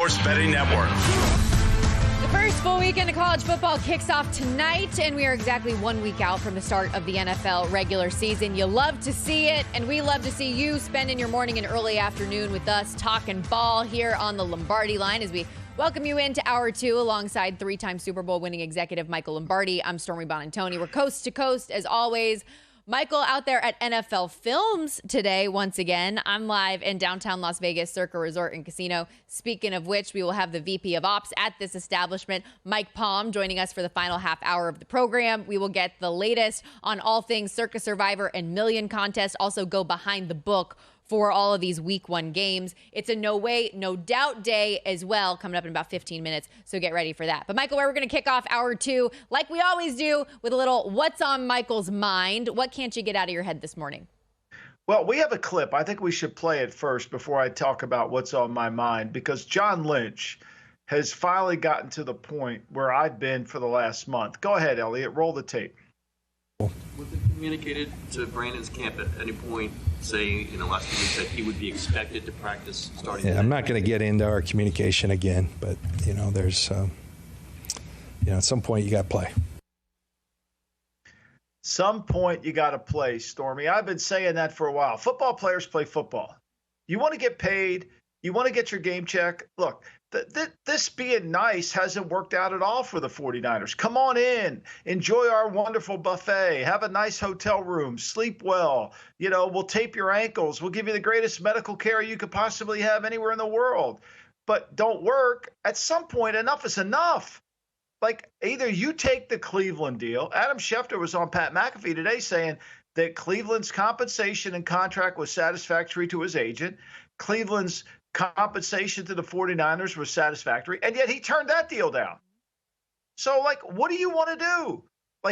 Sports Betting Network. The first full weekend of college football kicks off tonight, and we are exactly 1 week out from the start of the NFL regular season. You love to see it, and we love to see you spending your morning and early afternoon with us talking ball here on the Lombardi Line as we welcome you into Hour 2 alongside three-time Super Bowl winning executive Michael Lombardi. I'm Stormy Bonantoni. We're coast to coast as always. Michael out there at NFL Films today once again. I'm live in downtown Las Vegas, Circa Resort and Casino. Speaking of which, we will have the VP of Ops at this establishment, Mike Palm, joining us for the final half hour of the program. We will get the latest on all things Circa Survivor and Million Contest. Also go behind the book for all of these week 1 games. It's a no way, no doubt day as well, coming up in about 15 minutes, so get ready for that. But Michael, where we're going to kick off Hour 2, like we always do, with a little what's on Michael's mind. What can't you get out of your head this morning? Well, we have a clip. I think we should play it first before I talk about what's on my mind, because John Lynch has finally gotten to the point where I've been for the last month. Go ahead, Elliot. Roll the tape. Was it communicated to Brandon's camp at any point, say, last few weeks, that he would be expected to practice starting? Yeah, I'm not going to get into our communication again, but, there's, at some point you got to play. Some point you got to play, Stormy. I've been saying that for a while. Football players play football. You want to get paid. You want to get your game check. Look, this being nice hasn't worked out at all for the 49ers. Come on in. Enjoy our wonderful buffet. Have a nice hotel room. Sleep well. We'll tape your ankles. We'll give you the greatest medical care you could possibly have anywhere in the world. But don't work. At some point, enough is enough. Like, either you take the Cleveland deal. Adam Schefter was on Pat McAfee today saying that Cleveland's compensation and contract was satisfactory to his agent. Cleveland's compensation to the 49ers was satisfactory, and yet he turned that deal down. So, what do you want to do?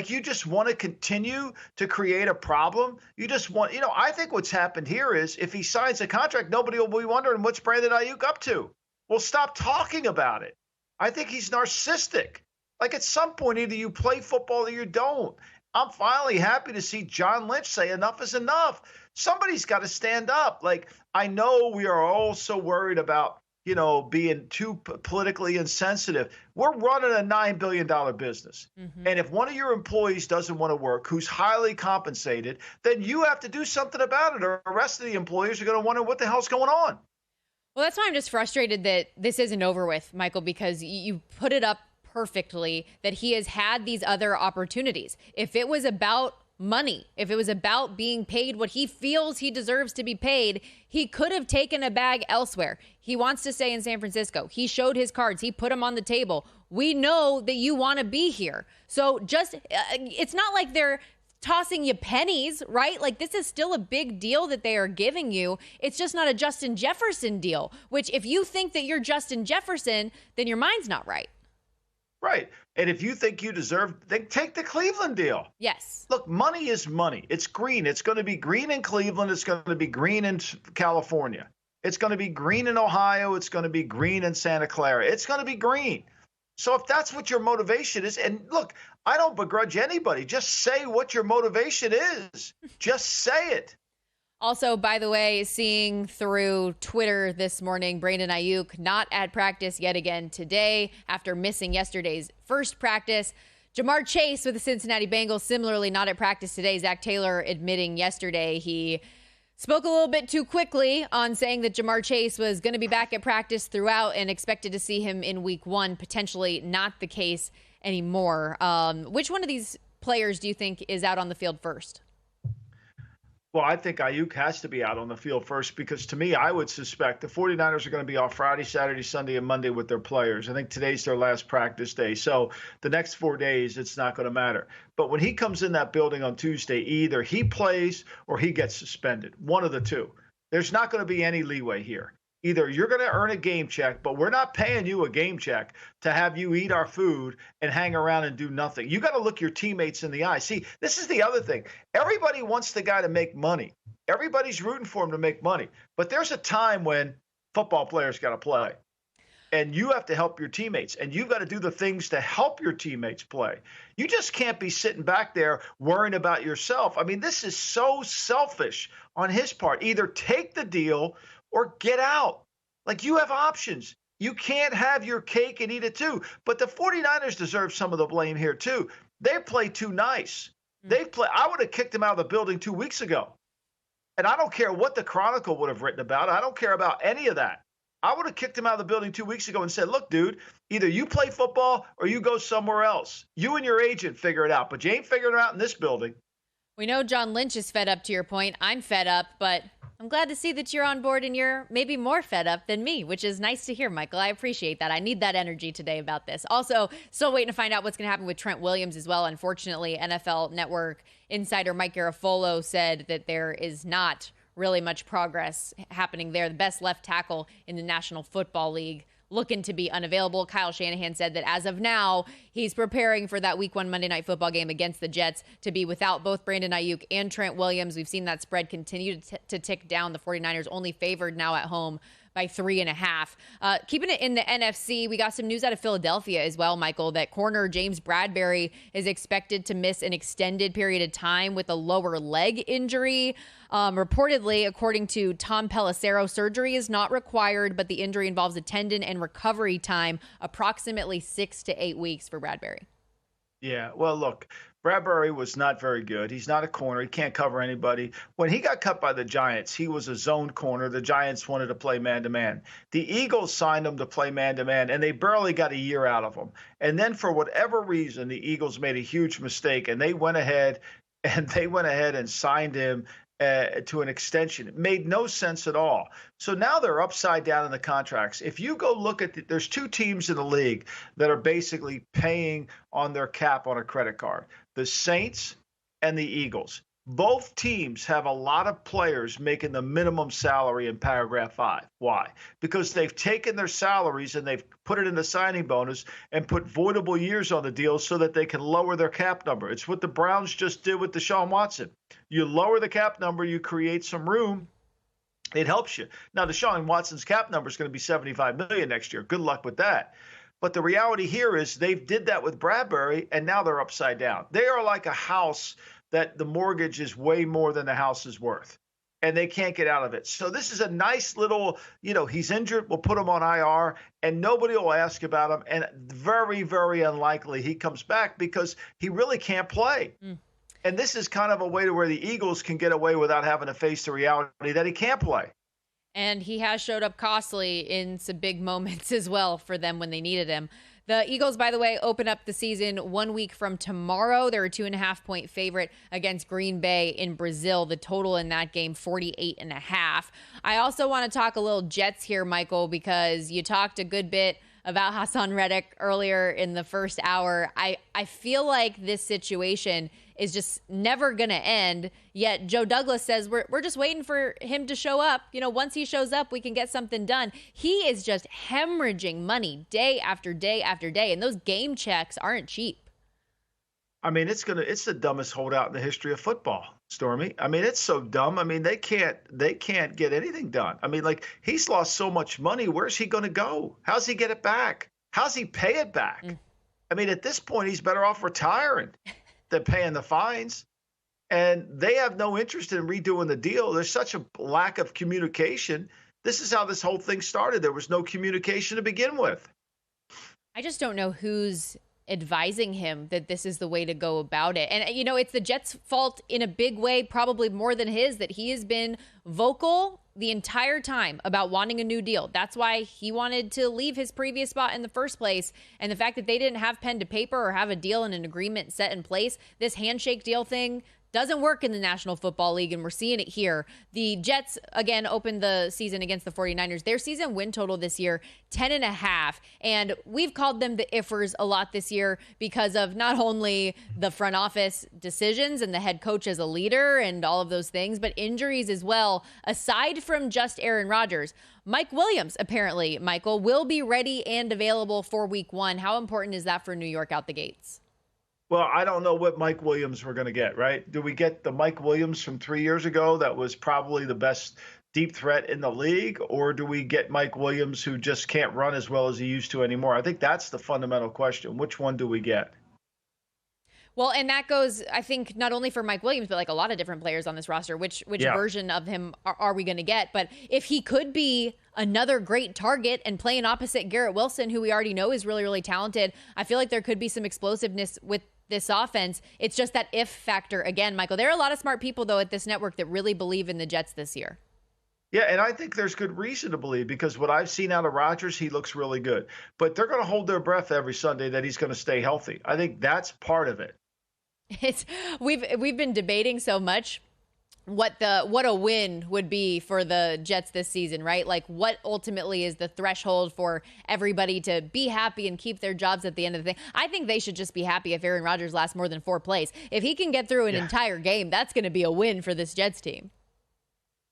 You just want to continue to create a problem? You just want, I think what's happened here is if he signs a contract, nobody will be wondering what's Brandon Ayuk up to. Well, stop talking about it. I think he's narcissistic. At some point, either you play football or you don't. I'm finally happy to see John Lynch say enough is enough. Somebody's got to stand up. I know we are all so worried about, being too politically insensitive. We're running a $9 billion business. Mm-hmm. And if one of your employees doesn't want to work, who's highly compensated, then you have to do something about it, or the rest of the employees are going to wonder what the hell's going on. Well, that's why I'm just frustrated that this isn't over with, Michael, because you put it up perfectly that he has had these other opportunities. If it was about money, if it was about being paid what he feels he deserves to be paid, he could have taken a bag elsewhere. He wants to stay in San Francisco. He showed his cards. He put them on the table. We know that you want to be here. So it's not like they're tossing you pennies, right? This is still a big deal that they are giving you. It's just not a Justin Jefferson deal, which if you think that you're Justin Jefferson, then your mind's not right. Right. And if you think you deserve, then take the Cleveland deal. Yes. Look, money is money. It's green. It's going to be green in Cleveland. It's going to be green in California. It's going to be green in Ohio. It's going to be green in Santa Clara. It's going to be green. So if that's what your motivation is, and look, I don't begrudge anybody. Just say what your motivation is. Just say it. Also, by the way, seeing through Twitter this morning, Brandon Ayuk not at practice yet again today after missing yesterday's first practice. Jamar Chase with the Cincinnati Bengals, similarly not at practice today. Zach Taylor admitting yesterday he spoke a little bit too quickly on saying that Jamar Chase was going to be back at practice throughout and expected to see him in week 1. Potentially not the case anymore. Which one of these players do you think is out on the field first? Well, I think Ayuk has to be out on the field first because, to me, I would suspect the 49ers are going to be off Friday, Saturday, Sunday, and Monday with their players. I think today's their last practice day. So the next 4 days, it's not going to matter. But when he comes in that building on Tuesday, either he plays or he gets suspended, one of the two. There's not going to be any leeway here. Either you're going to earn a game check, but we're not paying you a game check to have you eat our food and hang around and do nothing. You got to look your teammates in the eye. See, this is the other thing. Everybody wants the guy to make money. Everybody's rooting for him to make money. But there's a time when football players got to play. And you have to help your teammates. And you've got to do the things to help your teammates play. You just can't be sitting back there worrying about yourself. I mean, this is so selfish on his part. Either take the deal or get out. Like, you have options. You can't have your cake and eat it too. But the 49ers deserve some of the blame here too. They play too nice. I would have kicked them out of the building 2 weeks ago. And I don't care what the Chronicle would have written about it. I don't care about any of that. I would have kicked him out of the building 2 weeks ago and said, look, dude, either you play football or you go somewhere else. You and your agent figure it out. But you ain't figuring it out in this building. We know John Lynch is fed up, to your point. I'm fed up, but I'm glad to see that you're on board and you're maybe more fed up than me, which is nice to hear, Michael. I appreciate that. I need that energy today about this. Also, still waiting to find out what's going to happen with Trent Williams as well. Unfortunately, NFL Network insider Mike Garafolo said that there is not really much progress happening there. The best left tackle in the National Football League looking to be unavailable. Kyle Shanahan said that as of now, he's preparing for that Week 1 Monday Night Football game against the Jets to be without both Brandon Ayuk and Trent Williams. We've seen that spread continue to tick down. The 49ers only favored now at home by 3.5. Keeping it in the NFC, we got some news out of Philadelphia as well, Michael, that corner James Bradberry is expected to miss an extended period of time with a lower leg injury. Reportedly, according to Tom Pelissero, surgery is not required, but the injury involves a tendon and recovery time, approximately 6 to 8 weeks for Bradberry. Yeah, well, look, Bradberry was not very good. He's not a corner. He can't cover anybody. When he got cut by the Giants, he was a zone corner. The Giants wanted to play man-to-man. The Eagles signed him to play man-to-man, and they barely got a year out of him. And then for whatever reason, the Eagles made a huge mistake, and they went ahead and signed him to an extension. It made no sense at all. So now they're upside down in the contracts. If you go look at there's two teams in the league that are basically paying on their cap on a credit card, the Saints and the Eagles. Both teams have a lot of players making the minimum salary in paragraph 5. Why? Because they've taken their salaries and they've put it in the signing bonus and put voidable years on the deal so that they can lower their cap number. It's what the Browns just did with Deshaun Watson. You lower the cap number, you create some room. It helps you. Now, Deshaun Watson's cap number is going to be $75 million next year. Good luck with that. But the reality here is they did that with Bradberry, and now they're upside down. They are like a house that the mortgage is way more than the house is worth, and they can't get out of it. So this is a nice little, he's injured, we'll put him on IR, and nobody will ask about him. And very, very unlikely he comes back because he really can't play. And this is kind of a way to where the Eagles can get away without having to face the reality that he can't play. And he has showed up costly in some big moments as well for them when they needed him. The Eagles, by the way, open up the season 1 week from tomorrow. They're a 2.5-point favorite against Green Bay in Brazil. The total in that game, 48.5. I also want to talk a little Jets here, Michael, because you talked a good bit about Hassan Reddick earlier in the first hour. I feel like this situation is just never going to end. Yet Joe Douglas says we're just waiting for him to show up. Once he shows up, we can get something done. He is just hemorrhaging money day after day after day. And those game checks aren't cheap. I mean, it's the dumbest holdout in the history of football, Stormy. I mean, it's so dumb. I mean, they can't get anything done. I mean, he's lost so much money. Where's he going to go? How's he get it back? How's he pay it back? I mean, at this point, he's better off retiring than paying the fines. And they have no interest in redoing the deal. There's such a lack of communication. This is how this whole thing started. There was no communication to begin with. I just don't know who's advising him that this is the way to go about it. And, it's the Jets' fault in a big way, probably more than his, that he has been vocal the entire time about wanting a new deal. That's why he wanted to leave his previous spot in the first place. And the fact that they didn't have pen to paper or have a deal and an agreement set in place, this handshake deal thing doesn't work in the National Football League, and we're seeing it here. The Jets, again, opened the season against the 49ers. Their season win total this year, 10.5. And we've called them the iffers a lot this year because of not only the front office decisions and the head coach as a leader and all of those things, but injuries as well. Aside from just Aaron Rodgers, Mike Williams, apparently, Michael, will be ready and available for Week 1. How important is that for New York out the gates? Well, I don't know what Mike Williams we're going to get, right? Do we get the Mike Williams from 3 years ago that was probably the best deep threat in the league? Or do we get Mike Williams who just can't run as well as he used to anymore? I think that's the fundamental question. Which one do we get? Well, and that goes, I think, not only for Mike Williams, but like a lot of different players on this roster. Which version of him are we going to get? But if he could be another great target and playing opposite Garrett Wilson, who we already know is really, really talented, I feel like there could be some explosiveness with this offense. It's just that if factor again, Michael. There are a lot of smart people, though, at this network that really believe in the Jets this year. Yeah, and I think there's good reason to believe, because what I've seen out of Rodgers, he looks really good. But they're going to hold their breath every Sunday that he's going to stay healthy. I think that's part of it. We've been debating so much what a win would be for the Jets this season, right? Like, what ultimately is the threshold for everybody to be happy and keep their jobs at the end of the thing? I think they should just be happy if Aaron Rodgers lasts more than 4 plays. If he can get through an entire game, that's going to be a win for this Jets team.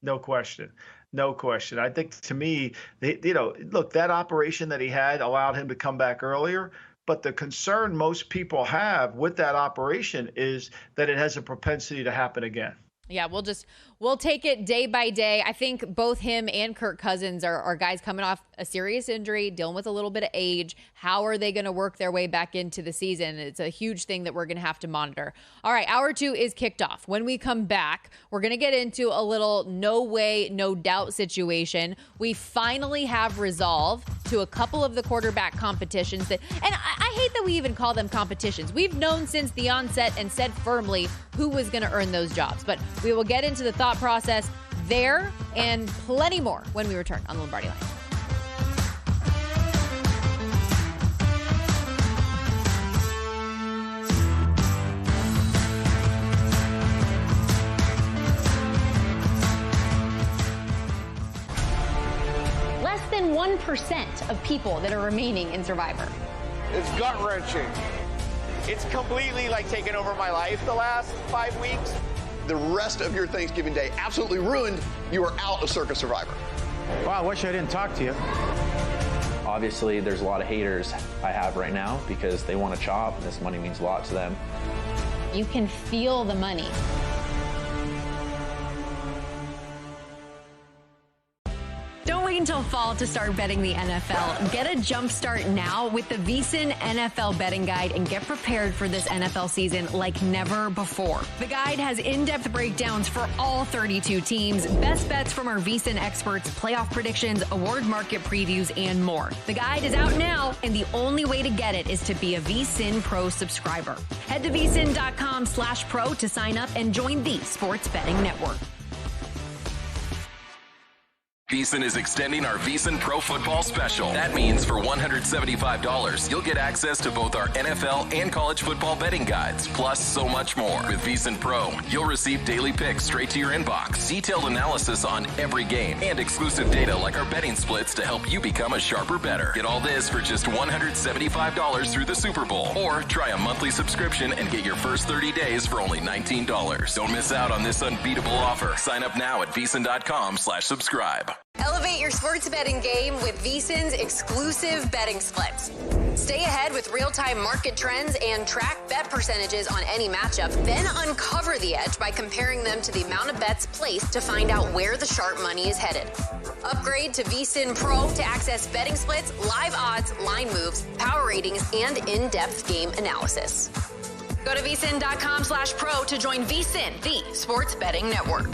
No question. No question. I think, to me, look, that operation that he had allowed him to come back earlier. But the concern most people have with that operation is that it has a propensity to happen again. Yeah, we'll take it day by day. I think both him and Kirk Cousins are guys coming off a serious injury, dealing with a little bit of age. How are they going to work their way back into the season? It's a huge thing that we're going to have to monitor. All right, hour 2 is kicked off. When we come back, we're going to get into a little no way, no doubt situation. We finally have resolve to a couple of the quarterback competitions and I hate that we even call them competitions. We've known since the onset and said firmly who was going to earn those jobs. But we will get into the thought process there and plenty more when we return on the Lombardi Line. Less than 1% of people that are remaining in Survivor. It's gut-wrenching. It's completely taken over my life the last 5 weeks. The rest of your Thanksgiving Day absolutely ruined. You are out of Circus Survivor. Wow, I wish I didn't talk to you. Obviously, there's a lot of haters I have right now because they want to chop, and this money means a lot to them. You can feel the money. Don't wait until fall to start betting the NFL. Get a jump start now with the VSiN NFL betting guide and get prepared for this NFL season like never before. The guide has in-depth breakdowns for all 32 teams, best bets from our VSiN experts, playoff predictions, award market previews, and more. The guide is out now, and the only way to get it is to be a VSiN Pro subscriber. Head to VSiN.com/pro to sign up and join the sports betting network. VSiN is extending our VSiN Pro Football Special. That means for $175, you'll get access to both our NFL and college football betting guides, plus so much more. With VSiN Pro, you'll receive daily picks straight to your inbox, detailed analysis on every game, and exclusive data like our betting splits to help you become a sharper bettor. Get all this for just $175 through the Super Bowl. Or try a monthly subscription and get your first 30 days for only $19. Don't miss out on this unbeatable offer. Sign up now at VSiN.com/subscribe. Elevate your sports betting game with VSiN's exclusive betting splits. Stay ahead with real-time market trends and track bet percentages on any matchup. Then uncover the edge by comparing them to the amount of bets placed to find out where the sharp money is headed. Upgrade to VSiN Pro to access betting splits, live odds, line moves, power ratings, and in-depth game analysis. Go to VSiN.com/pro to join VSiN, the sports betting network.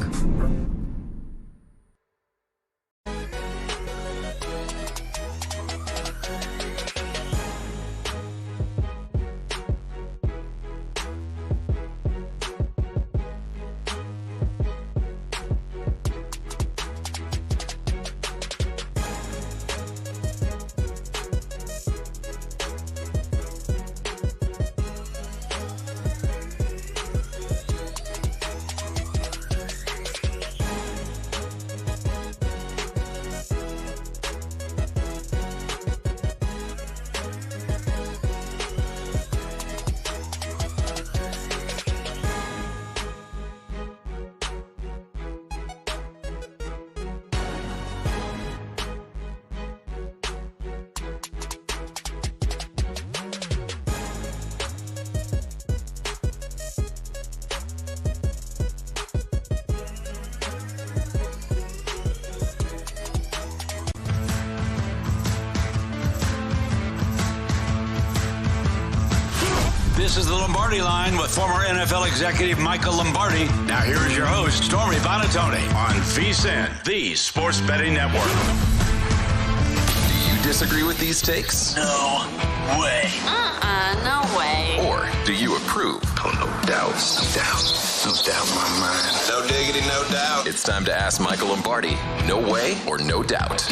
This is the Lombardi Line with former NFL executive Michael Lombardi. Now here is your host, Stormy Buonantony, on VSiN, the Sports Betting Network. Do you disagree with these takes? No way. No way. Or do you approve? Oh, no doubt. No doubt in my mind. No diggity, no doubt. It's time to ask Michael Lombardi, no way or no doubt.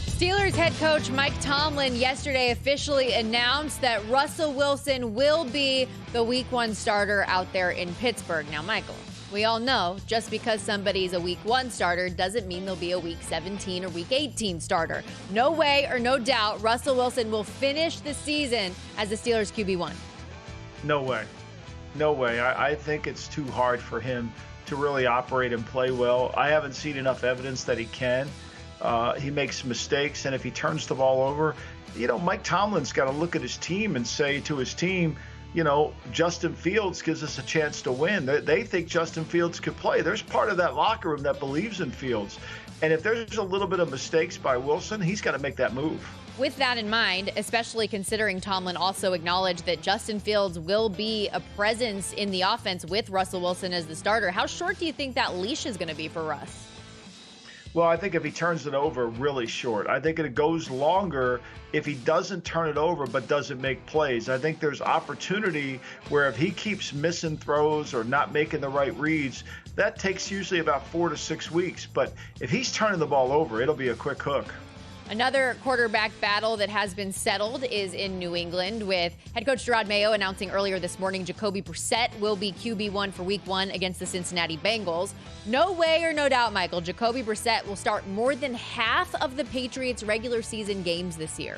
Steelers head coach Mike Tomlin yesterday officially announced that Russell Wilson will be the Week 1 starter out there in Pittsburgh. Now, Michael, we all know just because somebody's a Week 1 starter doesn't mean they'll be a Week 17 or Week 18 starter. No way or no doubt Russell Wilson will finish the season as the Steelers QB1. No way. No way. I think it's too hard for him to really operate and play well. I haven't seen enough evidence that he can. He makes mistakes, and if he turns the ball over, Mike Tomlin's got to look at his team and say to his team, Justin Fields gives us a chance to win. They think Justin Fields could play. There's part of that locker room that believes in Fields. And if there's a little bit of mistakes by Wilson, he's got to make that move. With that in mind, especially considering Tomlin also acknowledged that Justin Fields will be a presence in the offense with Russell Wilson as the starter, how short do you think that leash is going to be for Russ? Well, I think if he turns it over, really short. I think it goes longer if he doesn't turn it over but doesn't make plays. I think there's opportunity where if he keeps missing throws or not making the right reads, that takes usually about 4 to 6 weeks. But if he's turning the ball over, it'll be a quick hook. Another quarterback battle that has been settled is in New England, with head coach Gerard Mayo announcing earlier this morning Jacoby Brissett will be QB1 for Week 1 against the Cincinnati Bengals. No way or no doubt, Michael, Jacoby Brissett will start more than half of the Patriots' regular season games this year.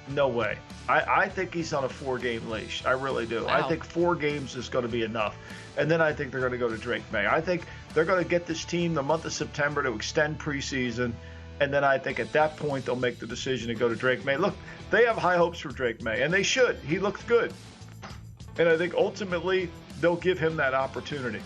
No way. I think he's on a 4-game leash. I really do. Wow. I think 4 games is going to be enough. And then I think they're going to go to Drake May. I think they're going to get this team the month of September to extend preseason. And then I think at that point, they'll make the decision to go to Drake May. Look, they have high hopes for Drake May, and they should. He looked good. And I think ultimately they'll give him that opportunity.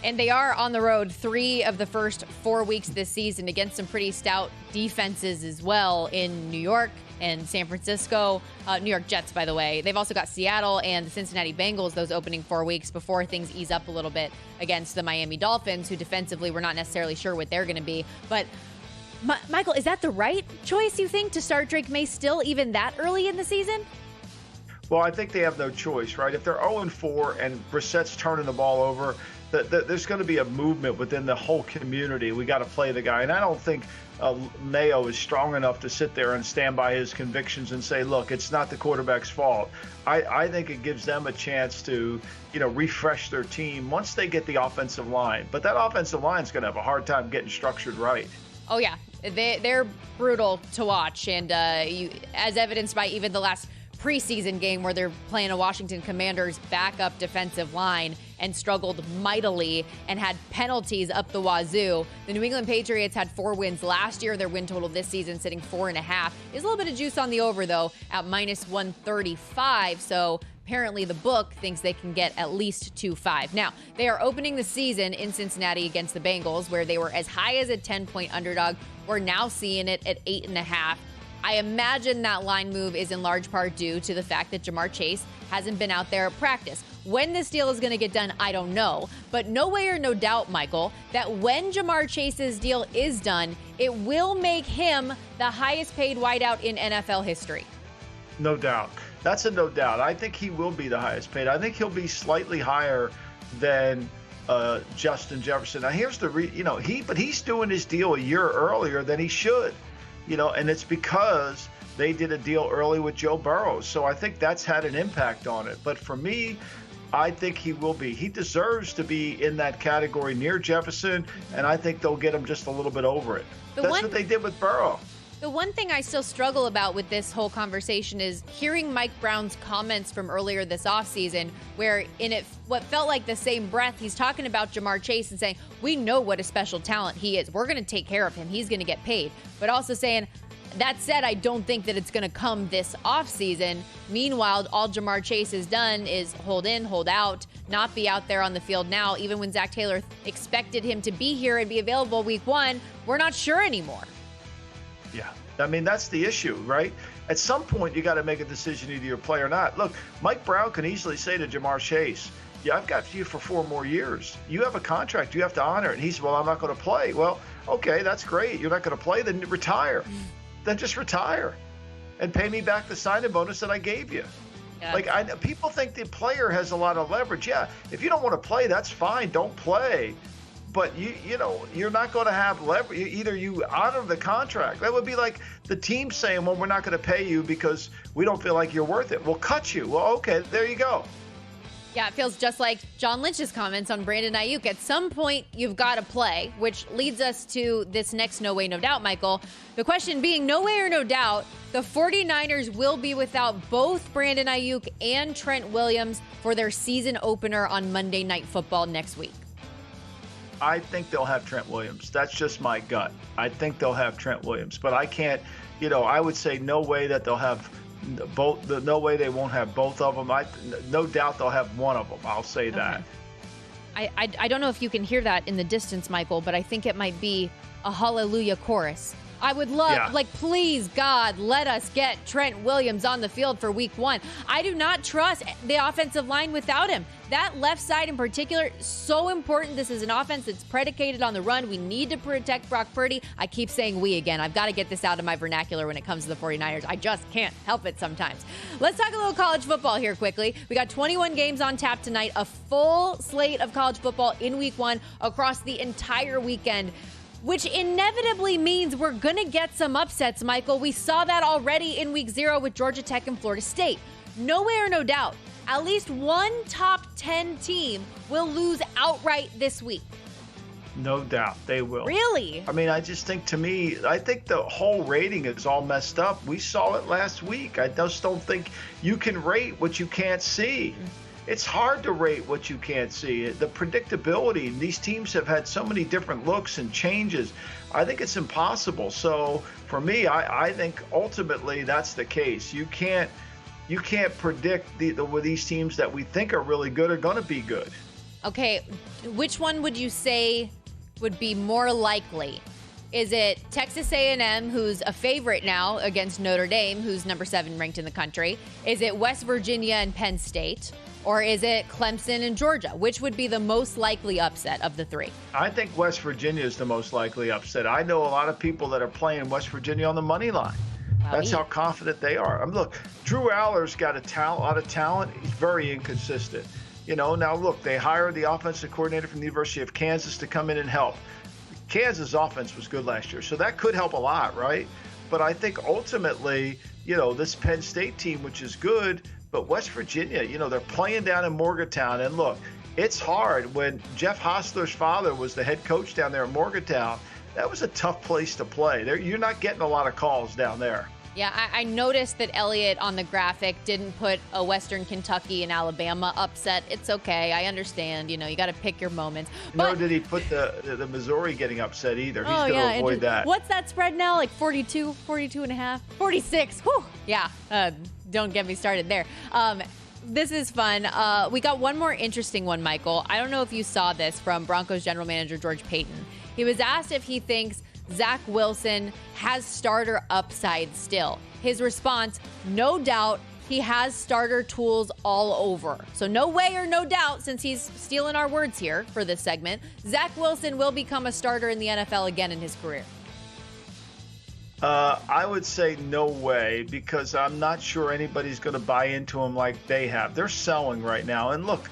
And they are on the road 3 of the first 4 weeks this season against some pretty stout defenses as well in New York and San Francisco. New York Jets, by the way. They've also got Seattle and the Cincinnati Bengals those opening 4 weeks before things ease up a little bit against the Miami Dolphins, who defensively we're not necessarily sure what they're going to be. But Michael, is that the right choice, you think, to start Drake May still even that early in the season? Well, I think they have no choice, right? If they're 0-4 and Brissett's turning the ball over, there's going to be a movement within the whole community. We got to play the guy. And I don't think Mayo is strong enough to sit there and stand by his convictions and say, look, it's not the quarterback's fault. I think it gives them a chance to, refresh their team once they get the offensive line. But that offensive line is going to have a hard time getting structured right. Oh, yeah. They're brutal to watch, and as evidenced by even the last preseason game where they're playing a Washington Commanders backup defensive line and struggled mightily and had penalties up the wazoo. The New England Patriots had 4 wins last year. Their win total this season sitting 4.5. There's a little bit of juice on the over, though, at -135. So apparently the book thinks they can get at least 2-5. Now, they are opening the season in Cincinnati against the Bengals, where they were as high as a 10-point underdog. We're now seeing it at 8.5. I imagine that line move is in large part due to the fact that Jamar Chase hasn't been out there at practice. When this deal is going to get done, I don't know. But no way or no doubt, Michael, that when Jamar Chase's deal is done, it will make him the highest paid wideout in NFL history. No doubt. That's a no doubt. I think he will be the highest paid. I think he'll be slightly higher than Justin Jefferson. Now, here's the but he's doing his deal a year earlier than he should. And it's because they did a deal early with Joe Burrow. So I think that's had an impact on it. But for me, I think he will be. He deserves to be in that category near Jefferson, and I think they'll get him just a little bit over it. That's what they did with Burrow. The one thing I still struggle about with this whole conversation is hearing Mike Brown's comments from earlier this offseason, where in what felt like the same breath, he's talking about Jamar Chase and saying, we know what a special talent he is. We're going to take care of him. He's going to get paid. But also saying, that said, I don't think that it's going to come this offseason. Meanwhile, all Jamar Chase has done is hold in, hold out, not be out there on the field now. Even when Zach Taylor expected him to be here and be available week 1, we're not sure anymore. Yeah, I mean, that's the issue, right? At some point, you got to make a decision either you're play or not. Look, Mike Brown can easily say to Jamar Chase, yeah, I've got you for 4 more years. You have a contract. You have to honor it. And he said, well, I'm not going to play. Well, okay, that's great. You're not going to play, then retire. Then just retire and pay me back the signing bonus that I gave you. Yeah. People think the player has a lot of leverage. Yeah, if you don't want to play, that's fine. Don't play. But you're not going to have leverage. Either you honor the contract. That would be like the team saying, well, we're not going to pay you because we don't feel like you're worth it. We'll cut you. Well, okay, there you go. Yeah, it feels just like John Lynch's comments on Brandon Ayuk. At some point, you've got to play, which leads us to this next no way, no doubt, Michael. The question being, no way or no doubt, the 49ers will be without both Brandon Ayuk and Trent Williams for their season opener on Monday Night Football next week. I think they'll have Trent Williams. That's just my gut. I think they'll have Trent Williams. But I can't, I would say no way that they'll have both. No way they won't have both of them. No doubt they'll have one of them. I'll say that. I don't know if you can hear that in the distance, Michael, but I think it might be a hallelujah chorus. I would love, please, God, let us get Trent Williams on the field for week 1. I do not trust the offensive line without him. That left side in particular, so important. This is an offense that's predicated on the run. We need to protect Brock Purdy. I keep saying we again. I've got to get this out of my vernacular when it comes to the 49ers. I just can't help it sometimes. Let's talk a little college football here quickly. We got 21 games on tap tonight, a full slate of college football in week 1 across the entire weekend, which inevitably means we're going to get some upsets, Michael. We saw that already in week 0 with Georgia Tech and Florida State. No way or no doubt, at least one top 10 team will lose outright this week. No doubt they will. Really? I mean, I just think, I think the whole rating is all messed up. We saw it last week. I just don't think you can rate what you can't see. It's hard to rate what you can't see. The predictability, these teams have had so many different looks and changes. I think it's impossible. So for me, I think ultimately that's the case. You can't predict these teams that we think are really good are going to be good. Okay, which one would you say would be more likely? Is it Texas A&M, who's a favorite now against Notre Dame, who's number 7 ranked in the country? Is it West Virginia and Penn State? Or is it Clemson and Georgia? Which would be the most likely upset of the 3? I think West Virginia is the most likely upset. I know a lot of people that are playing West Virginia on the money line. That's how confident they are. Look, Drew Aller's got a lot of talent. He's very inconsistent. Now look, they hired the offensive coordinator from the University of Kansas to come in and help. Kansas offense was good last year, so that could help a lot, right? But I think ultimately, this Penn State team, which is good, but West Virginia, they're playing down in Morgantown. And look, it's hard. When Jeff Hostler's father was the head coach down there in Morgantown, that was a tough place to play. You're not getting a lot of calls down there. Yeah, I noticed that Elliot on the graphic didn't put a Western Kentucky and Alabama upset. It's okay. I understand. You got to pick your moments. Nor did he put the Missouri getting upset either. He's going to avoid that. What's that spread now? Like 42 and a half? 46. Whew. Yeah, don't get me started there. This is fun. We got one more interesting one, Michael. I don't know if you saw this from Broncos general manager George Paton. He was asked if he thinks Zach Wilson has starter upside still. His response, no doubt, he has starter tools all over. So no way or no doubt, since he's stealing our words here for this segment, Zach Wilson will become a starter in the NFL again in his career. I would say no way, because I'm not sure anybody's going to buy into him like they have. They're selling right now. And look,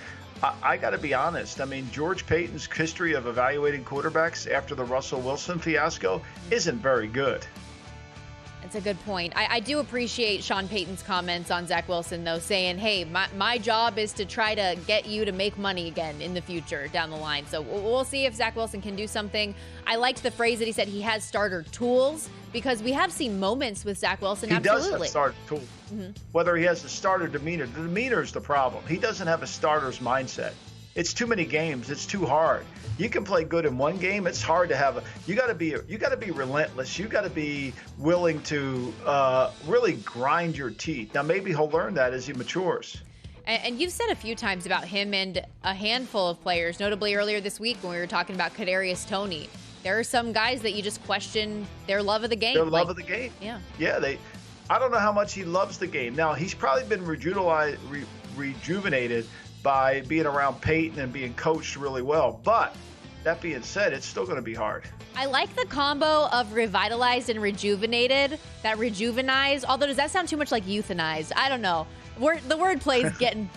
I got to be honest. I mean, George Paton's history of evaluating quarterbacks after the Russell Wilson fiasco isn't very good. That's a good point. I do appreciate Sean Payton's comments on Zach Wilson, though, saying, hey, my job is to try to get you to make money again in the future down the line. So we'll see if Zach Wilson can do something. I liked the phrase that he said he has starter tools, because we have seen moments with Zach Wilson. He absolutely does have starter tools. Mm-hmm. Whether he has a starter demeanor. The demeanor is the problem. He doesn't have a starter's mindset. It's too many games. It's too hard. You can play good in one game. It's hard to have you got to be relentless. You got to be willing to really grind your teeth. Now maybe he'll learn that as he matures. And you've said a few times about him and a handful of players, notably earlier this week when we were talking about Kadarius Toney. there are some guys that you just question their love of the game. Their love of the game. Yeah. Yeah, I don't know how much he loves the game. Now, he's probably been rejuvenated by being around Peyton and being coached really well. But that being said, it's still going to be hard. I like the combo of revitalized and rejuvenated, that rejuvenize. Although, does that sound too much like euthanized? I don't know. The wordplay is getting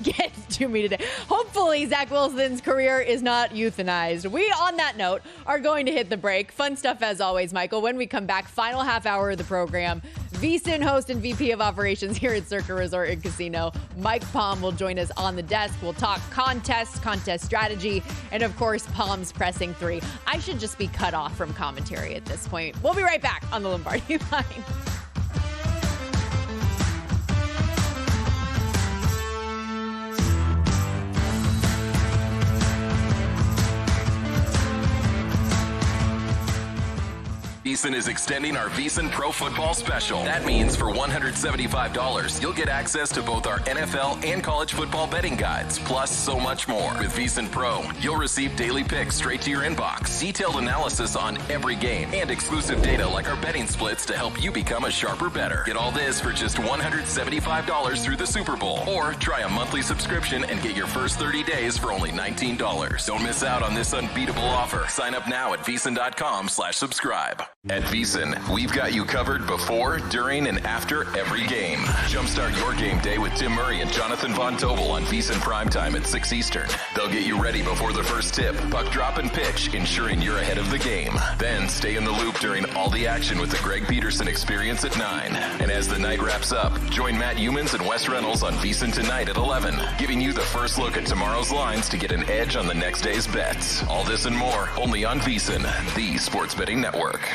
to me today. Hopefully, Zach Wilson's career is not euthanized. We, on that note, are going to hit the break. Fun stuff as always, Michael. When we come back, final half hour of the program, VSiN host and VP of operations here at Circa Resort and Casino, Mike Palm, will join us on the desk. We'll talk contest strategy, and of course, Palm's pressing three. I should just be cut off from commentary at this point. We'll be right back on the Lombardi Line. VSiN is extending our VSiN Pro Football Special. That means for $175, you'll get access to both our NFL and college football betting guides, plus so much more. With VSiN Pro, you'll receive daily picks straight to your inbox, detailed analysis on every game, and exclusive data like our betting splits to help you become a sharper bettor. Get all this for just $175 through the Super Bowl. Or try a monthly subscription and get your first 30 days for only $19. Don't miss out on this unbeatable offer. Sign up now at VSiN.com/subscribe. At VSiN, we've got you covered before, during, and after every game. Jumpstart your game day with Tim Murray and Jonathan Von Tobel on VSiN Primetime at 6 Eastern. They'll get you ready before the first tip, puck drop, and pitch, ensuring you're ahead of the game. Then stay in the loop during all the action with the Greg Peterson Experience at 9. And as the night wraps up, join Matt Humans and Wes Reynolds on VSiN Tonight at 11, giving you the first look at tomorrow's lines to get an edge on the next day's bets. All this and more, only on VSiN, the sports betting network.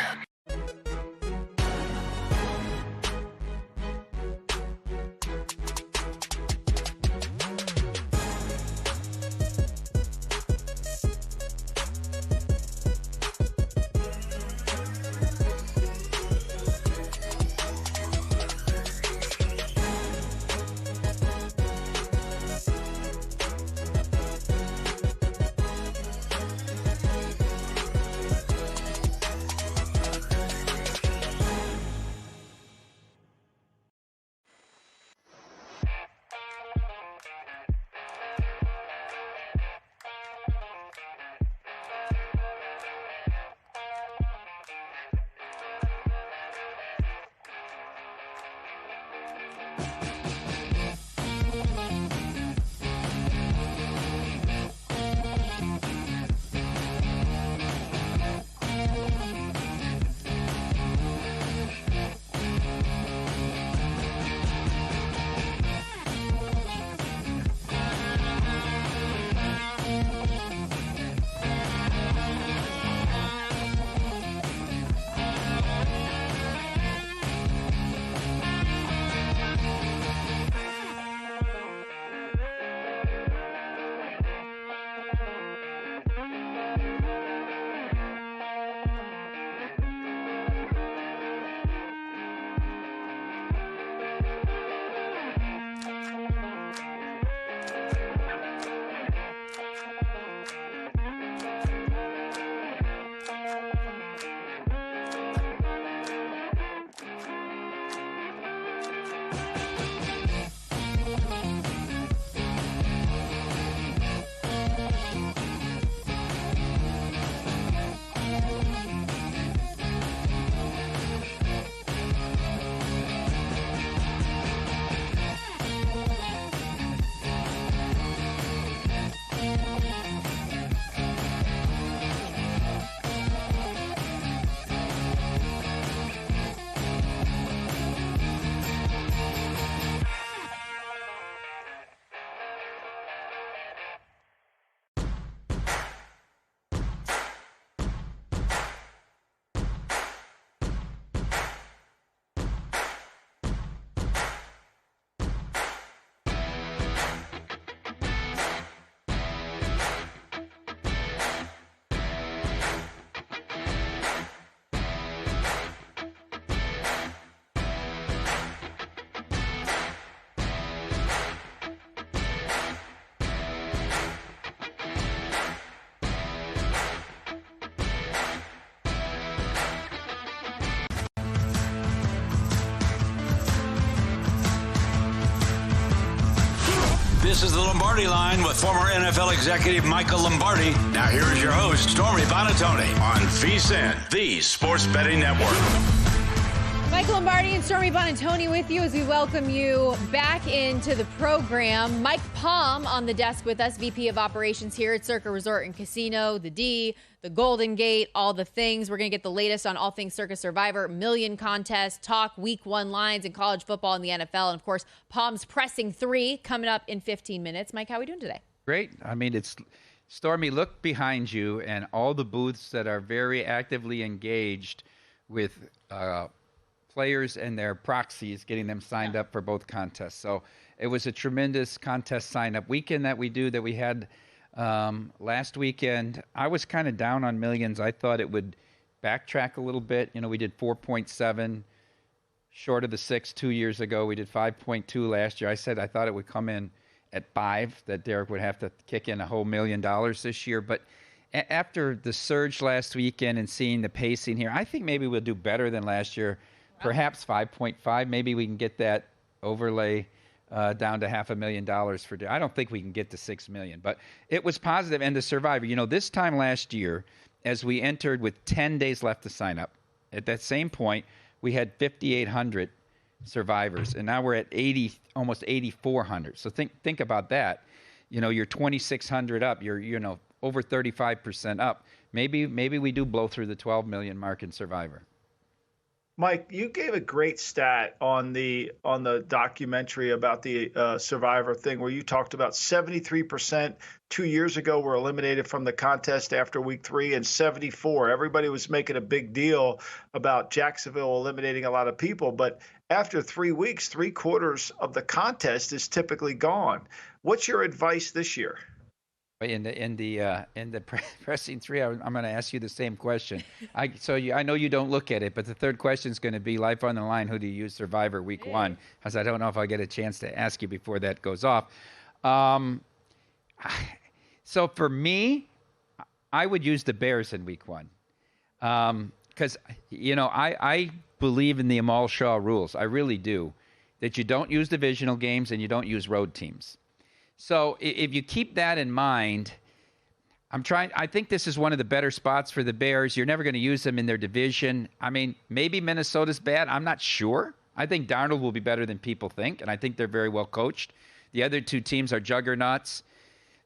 This is the Lombardi Line with former NFL executive Michael Lombardi. Now here is your host, Stormy Buonantony, on VSiN, the Sports Betting Network. Michael Lombardi and Stormy Buonantony with you as we welcome you back into the program. Mike Palm on the desk with us, VP of Operations here at Circa Resort and Casino, the D, the Golden Gate, all the things. We're going to get the latest on all things Circa Survivor, million contest, talk week 1 lines in college football and the NFL. And, of course, Palm's Pressing 3 coming up in 15 minutes. Mike, how are we doing today? Great. I mean, it's Stormy, look behind you and all the booths that are very actively engaged with players and their proxies, getting them signed up for both contests. So it was a tremendous contest sign-up weekend that we had last weekend. I was kind of down on millions. I thought it would backtrack a little bit. You know, we did 4.7 short of the 6 2 years ago. We did 5.2 last year. I said I thought it would come in at 5, that Derek would have to kick in a whole $1 million this year. But after the surge last weekend and seeing the pacing here, I think maybe we'll do better than last year. Perhaps 5.5. Maybe we can get that overlay down to $500,000 for. I don't think we can get to $6 million, but it was positive. And the Survivor, you know, this time last year, as we entered with 10 days left to sign up, at that same point, we had 5,800 survivors, and now we're at almost 8,400. So think about that. You know, you're 2,600 up. You're over 35% up. Maybe we do blow through the 12 million mark in Survivor. Mike, you gave a great stat on the documentary about the Survivor thing, where you talked about 73% 2 years ago were eliminated from the contest after week 3, and 74. Everybody was making a big deal about Jacksonville eliminating a lot of people, but after 3 weeks, 3/4 of the contest is typically gone. What's your advice this year? In the Pressing 3, I'm going to ask you the same question. I know you don't look at it, but the third question is going to be life on the line. Who do you use Survivor week 1? Because I don't know if I'll get a chance to ask you before that goes off. So for me, I would use the Bears in week 1. Because, I believe in the Amal Shaw rules. I really do. That you don't use divisional games and you don't use road teams. So if you keep that in mind, I think this is one of the better spots for the Bears. You're never going to use them in their division. I mean, maybe Minnesota's bad. I'm not sure. I think Darnold will be better than people think, and I think they're very well coached. The other 2 teams are juggernauts.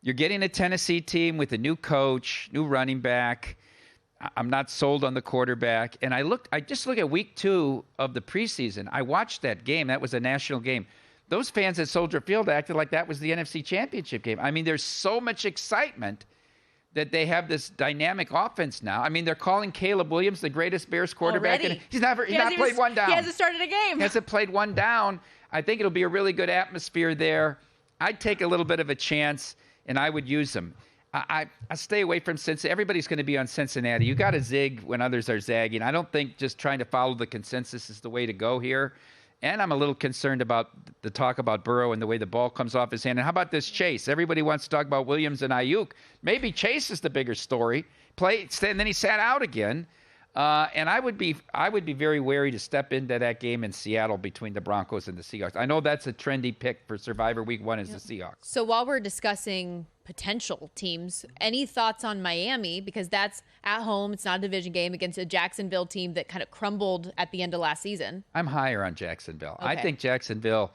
You're getting a Tennessee team with a new coach, new running back. I'm not sold on the quarterback. And I just look at week 2 of the preseason. I watched that game. That was a national game. Those fans at Soldier Field acted like that was the NFC Championship game. I mean, there's so much excitement that they have this dynamic offense now. I mean, they're calling Caleb Williams the greatest Bears quarterback. Already? He's not played one down. He hasn't started a game. He hasn't played one down. I think it'll be a really good atmosphere there. I'd take a little bit of a chance, and I would use them. I stay away from Cincinnati. Everybody's going to be on Cincinnati. You got to zig when others are zagging. I don't think just trying to follow the consensus is the way to go here. And I'm a little concerned about the talk about Burrow and the way the ball comes off his hand. And how about this Chase? Everybody wants to talk about Williams and Ayuk. Maybe Chase is the bigger story. And then he sat out again. And I would be very wary to step into that game in Seattle between the Broncos and the Seahawks. I know that's a trendy pick for Survivor Week 1 is the Seahawks. So while we're discussing potential teams, any thoughts on Miami? Because that's at home. It's not a division game against a Jacksonville team that kind of crumbled at the end of last season. I'm higher on Jacksonville. Okay. I think Jacksonville,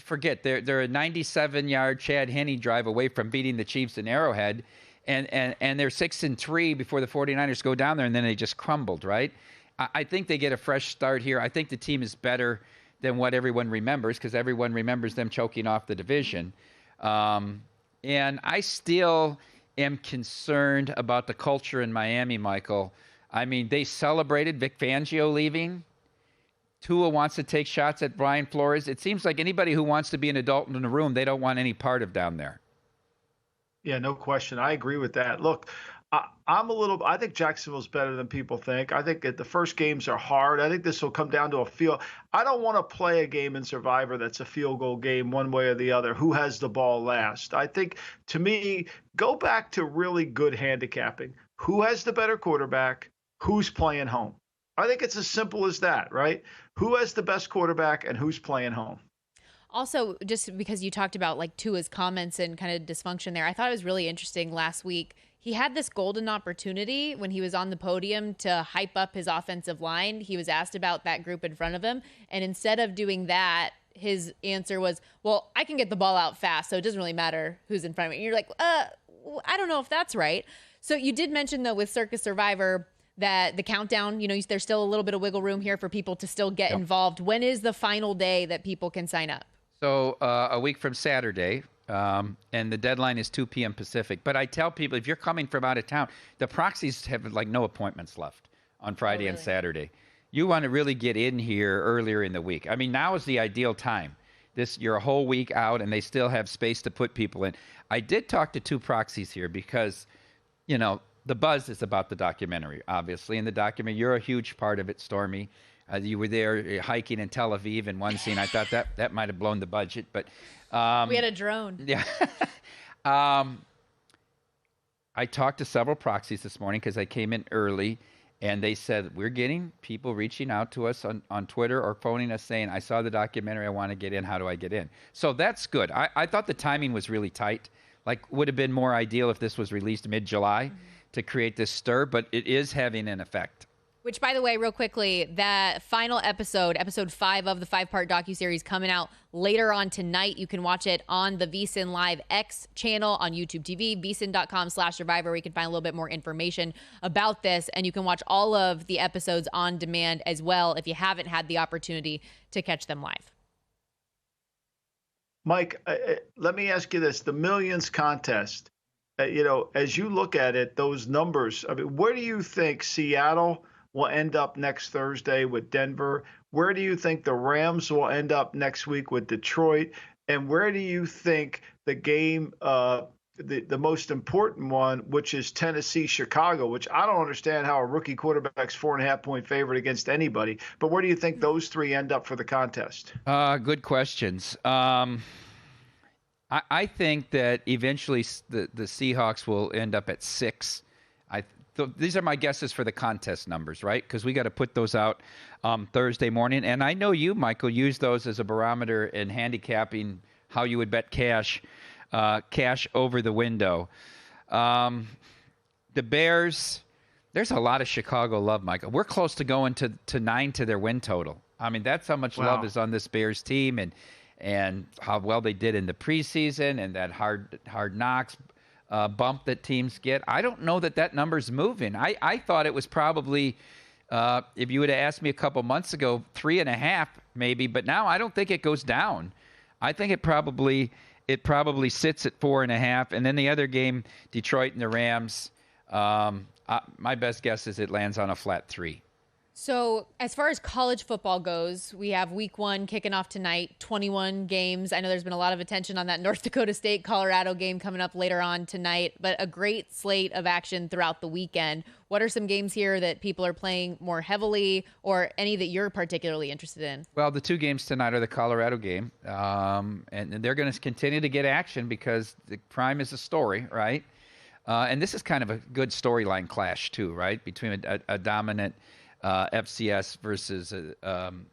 forget, they're a 97-yard Chad Henne drive away from beating the Chiefs in Arrowhead. And they're 6-3 before the 49ers go down there, and then they just crumbled, right? I think they get a fresh start here. I think the team is better than what everyone remembers because everyone remembers them choking off the division. And I still am concerned about the culture in Miami, Michael. I mean, they celebrated Vic Fangio leaving. Tua wants to take shots at Brian Flores. It seems like anybody who wants to be an adult in the room, they don't want any part of down there. Yeah, no question. I agree with that. Look, I think Jacksonville's better than people think. I think that the first games are hard. I think this will come down to a field. I don't want to play a game in Survivor that's a field goal game one way or the other. Who has the ball last? I think, to me, go back to really good handicapping. Who has the better quarterback? Who's playing home? I think it's as simple as that, right? Who has the best quarterback and who's playing home? Also, just because you talked about like Tua's comments and kind of dysfunction there, I thought it was really interesting last week. He had this golden opportunity when he was on the podium to hype up his offensive line. He was asked about that group in front of him. And instead of doing that, his answer was, well, I can get the ball out fast, so it doesn't really matter who's in front of me. And you're like, I don't know if that's right. So you did mention, though, with Circus Survivor that the countdown, there's still a little bit of wiggle room here for people to still get involved. When is the final day that people can sign up? So a week from Saturday. And the deadline is 2 p.m. Pacific. But I tell people, if you're coming from out of town, the proxies have like no appointments left on Friday and Saturday. You want to really get in here earlier in the week. I mean, now is the ideal time. You're a whole week out, and they still have space to put people in. I did talk to 2 proxies here because, the buzz is about the documentary, obviously. And the documentary, you're a huge part of it, Stormy. You were there hiking in Tel Aviv in one scene. I thought that might have blown the budget, but we had a drone. Yeah. I talked to several proxies this morning because I came in early, and they said, we're getting people reaching out to us on Twitter or phoning us saying, I saw the documentary, I want to get in. How do I get in? So that's good. I thought the timing was really tight. Like, would have been more ideal if this was released mid-July to create this stir, but it is having an effect. Which, by the way, real quickly, that final episode 5 of the 5-part docuseries coming out later on tonight. You can watch it on the VSiN Live X channel on YouTube TV, vsin.com/survivor, where you can find a little bit more information about this. And you can watch all of the episodes on demand as well if you haven't had the opportunity to catch them live. Mike, let me ask you this. The Millions contest, as you look at it, those numbers, I mean, where do you think Seattle will end up next Thursday with Denver? Where do you think the Rams will end up next week with Detroit? And where do you think the game, the most important one, which is Tennessee-Chicago, which I don't understand how a rookie quarterback's 4.5-point favorite against anybody, but where do you think those 3 end up for the contest? Good questions. I think that eventually the Seahawks will end up at 6. These are my guesses for the contest numbers, right? Because we got to put those out Thursday morning. And I know you, Michael, use those as a barometer in handicapping how you would bet cash over the window. The Bears, there's a lot of Chicago love, Michael. We're close to going to 9 to their win total. I mean, that's how much love is on this Bears team and how well they did in the preseason and that hard knocks bump that teams get. I don't know that number's moving. I thought it was probably, if you would have asked me a couple months ago, 3.5 maybe, but now I don't think it goes down. I think it probably sits at 4.5. And then the other game, Detroit and the Rams, my best guess is it lands on a flat 3. So as far as college football goes, we have week 1 kicking off tonight, 21 games. I know there's been a lot of attention on that North Dakota State-Colorado game coming up later on tonight, but a great slate of action throughout the weekend. What are some games here that people are playing more heavily or any that you're particularly interested in? Well, the 2 games tonight are the Colorado game, and they're going to continue to get action because the prime is a story, right? And this is kind of a good storyline clash too, right, between a dominant FCS versus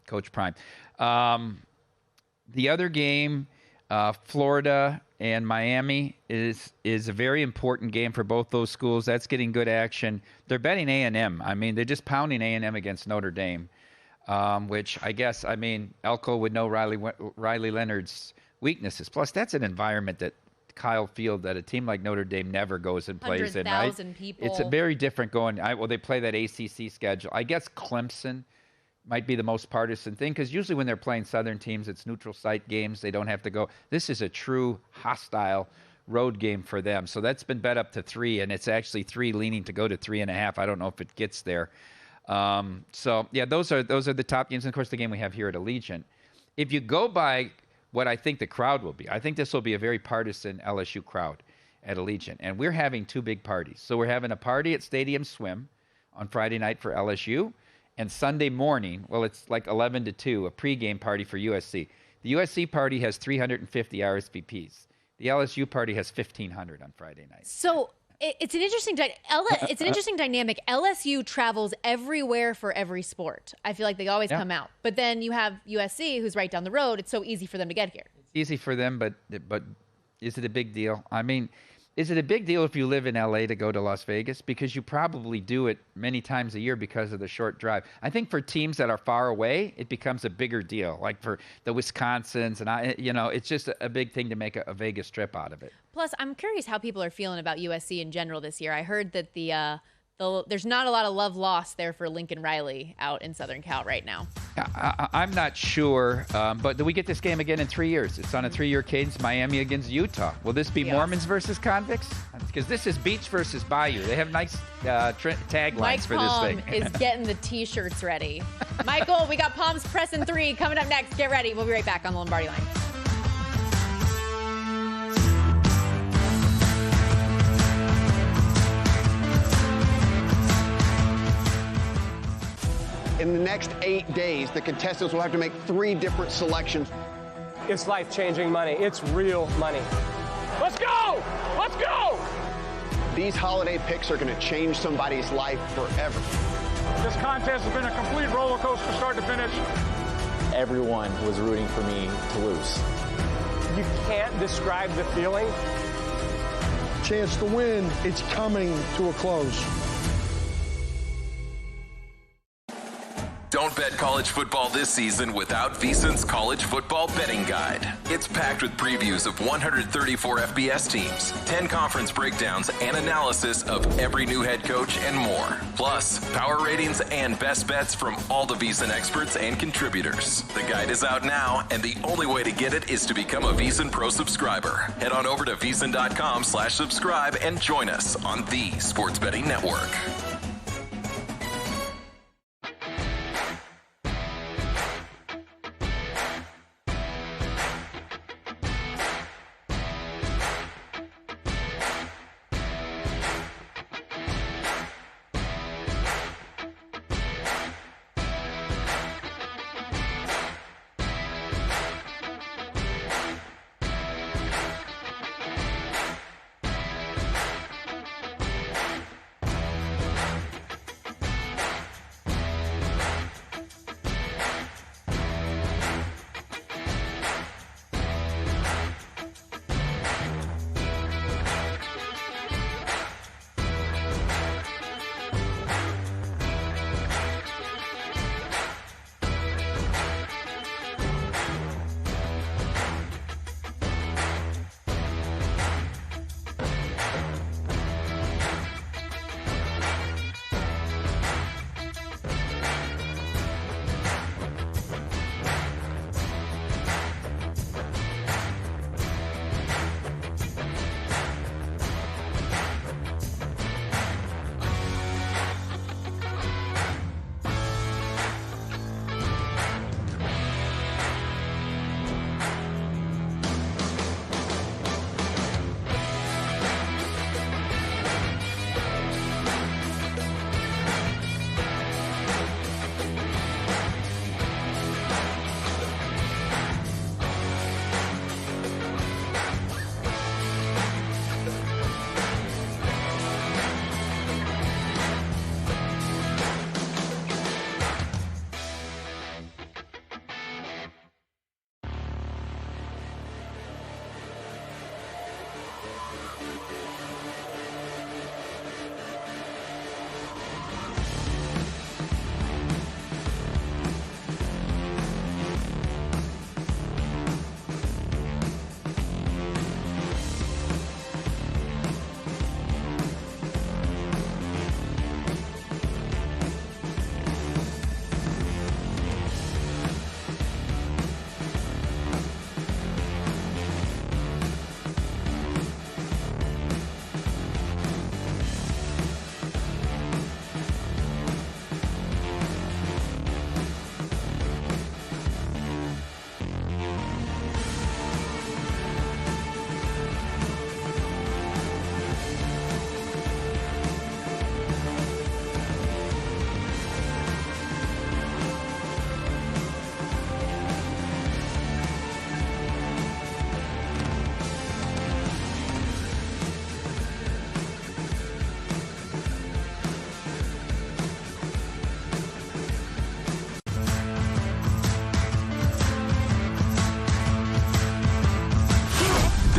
Coach Prime. The other game, Florida and Miami, is a very important game for both those schools. That's getting good action. They're betting A&M. I mean, they're just pounding A&M against Notre Dame, which I guess, Elko would know Riley Leonard's weaknesses. Plus, that's an environment that Kyle Field that a team like Notre Dame never goes and plays in, right? 100,000 people. It's a very different going. They play that ACC schedule. I guess Clemson might be the most partisan thing because usually when they're playing Southern teams, it's neutral site games. They don't have to go. This is a true hostile road game for them. So that's been bet up to 3, and it's actually 3 leaning to go to 3.5. I don't know if it gets there. So yeah, those are the top games. And of course, the game we have here at Allegiant. If you go by what I think the crowd will be, I think this will be a very partisan LSU crowd at Allegiant. And we're having 2 big parties. So we're having a party at Stadium Swim on Friday night for LSU. And Sunday morning, well, it's like 11 to 2, a pregame party for USC. The USC party has 350 RSVPs. The LSU party has 1,500 on Friday night. So It's an interesting it's an interesting dynamic. LSU travels everywhere for every sport. I feel like they always come out. But then you have USC, who's right down the road. It's so easy for them to get here. It's easy for them, but is it a big deal? I mean, is it a big deal if you live in LA to go to Las Vegas? Because you probably do it many times a year because of the short drive. I think for teams that are far away, it becomes a bigger deal. Like for the Wisconsins it's just a big thing to make a Vegas trip out of it. Plus, I'm curious how people are feeling about USC in general this year. I heard that there's not a lot of love lost there for Lincoln Riley out in Southern Cal right now. I'm not sure, but do we get this game again in 3 years? It's on a 3-year cadence, Miami against Utah. Will this be Mormons versus convicts? Because this is Beach versus Bayou. They have nice taglines for this thing. Mike Palm is getting the T-shirts ready. Michael, we got Palms Pressing 3 coming up next. Get ready. We'll be right back on the Lombardi Line. In the next 8 days, the contestants will have to make 3 different selections. It's life-changing money. It's real money. Let's go! Let's go! These holiday picks are going to change somebody's life forever. This contest has been a complete roller coaster start to finish. Everyone was rooting for me to lose. You can't describe the feeling. Chance to win, it's coming to a close. Don't bet college football this season without VSiN's College Football Betting Guide. It's packed with previews of 134 FBS teams, 10 conference breakdowns, and analysis of every new head coach and more. Plus, power ratings and best bets from all the VSiN experts and contributors. The guide is out now, and the only way to get it is to become a VSiN Pro subscriber. Head on over to VSiN.com/subscribe and join us on the Sports Betting Network.